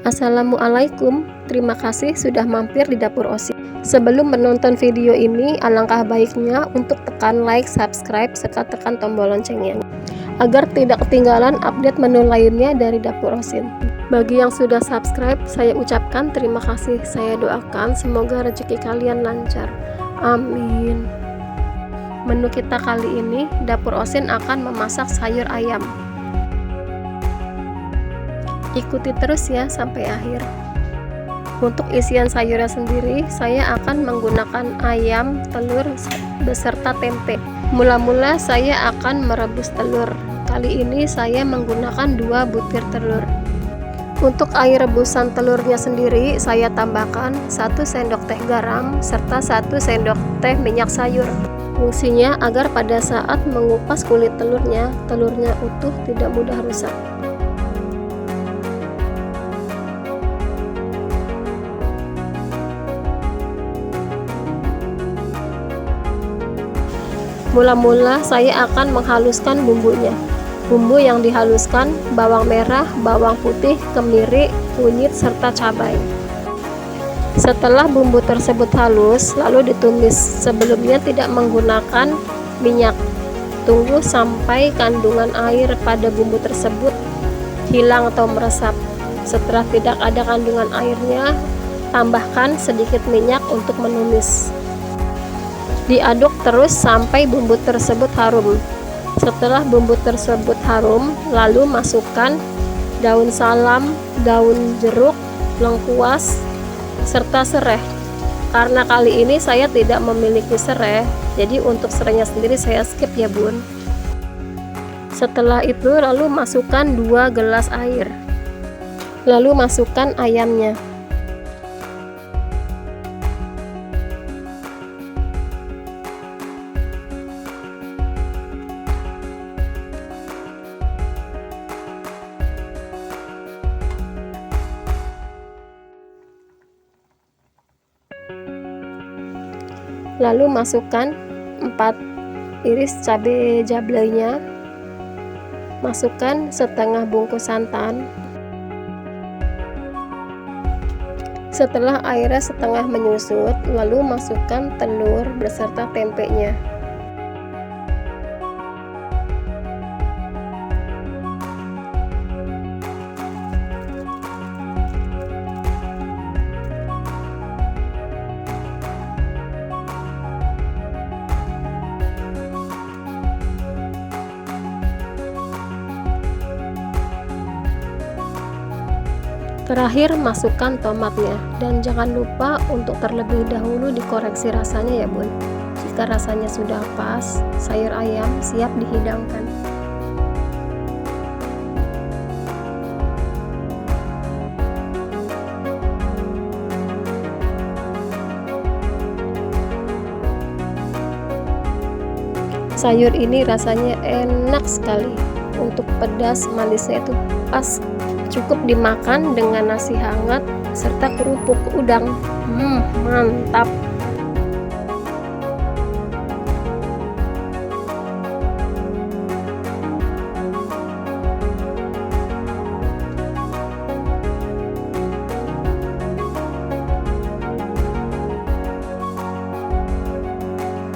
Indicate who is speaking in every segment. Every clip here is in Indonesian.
Speaker 1: Assalamualaikum, terima kasih sudah mampir di Dapur Osin. Sebelum menonton video ini, alangkah baiknya untuk tekan like, subscribe, serta tekan tombol loncengnya agar tidak ketinggalan update menu lainnya dari Dapur Osin. Bagi yang sudah subscribe, saya ucapkan terima kasih. Saya doakan semoga rezeki kalian lancar. Amin. Menu kita kali ini, Dapur Osin akan memasak sayur ayam. Ikuti terus ya sampai akhir. Untuk isian sayurnya sendiri, saya akan menggunakan ayam, telur, beserta tempe. Mula-mula saya akan merebus telur. Kali ini saya menggunakan 2 butir telur. Untuk air rebusan telurnya sendiri, saya tambahkan 1 sendok teh garam, serta 1 sendok teh minyak sayur. Fungsinya agar pada saat mengupas kulit telurnya utuh, tidak mudah rusak. Mula-mula saya akan menghaluskan bumbunya. Bumbu yang dihaluskan bawang merah, bawang putih, kemiri, kunyit, serta cabai. Setelah bumbu tersebut halus, lalu ditumis. Sebelumnya tidak menggunakan minyak. Tunggu sampai kandungan air pada bumbu tersebut hilang atau meresap. Setelah tidak ada kandungan airnya, tambahkan sedikit minyak untuk menumis. Diaduk terus sampai bumbu tersebut harum. Setelah bumbu tersebut harum, lalu masukkan daun salam, daun jeruk, lengkuas, serta serai. Karena kali ini saya tidak memiliki serai, jadi untuk serainya sendiri saya skip ya bun. Setelah itu lalu masukkan 2 gelas air. Lalu masukkan ayamnya. Lalu masukkan 4 iris cabai jablainya, masukkan setengah bungkus santan. Setelah airnya setengah menyusut, lalu masukkan telur beserta tempenya. Terakhir masukkan tomatnya, dan jangan lupa untuk terlebih dahulu dikoreksi rasanya ya bun. Jika rasanya sudah pas, sayur ayam siap dihidangkan. Sayur ini rasanya enak sekali. Untuk pedas manisnya itu pas, cukup dimakan dengan nasi hangat serta kerupuk udang. Mantap.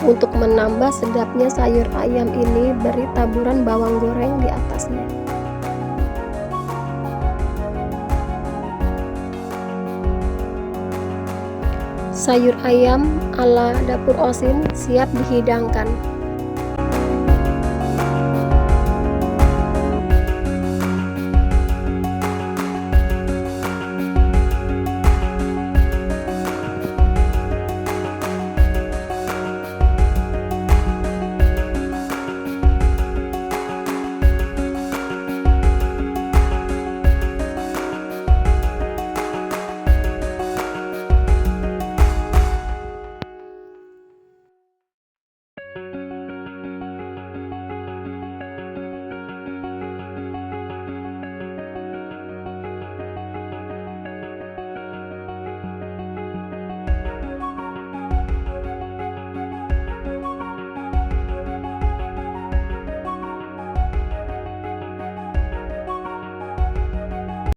Speaker 1: Untuk menambah sedapnya sayur ayam ini, beri taburan bawang goreng di atasnya. Sayur ayam ala Dapur Osin siap dihidangkan.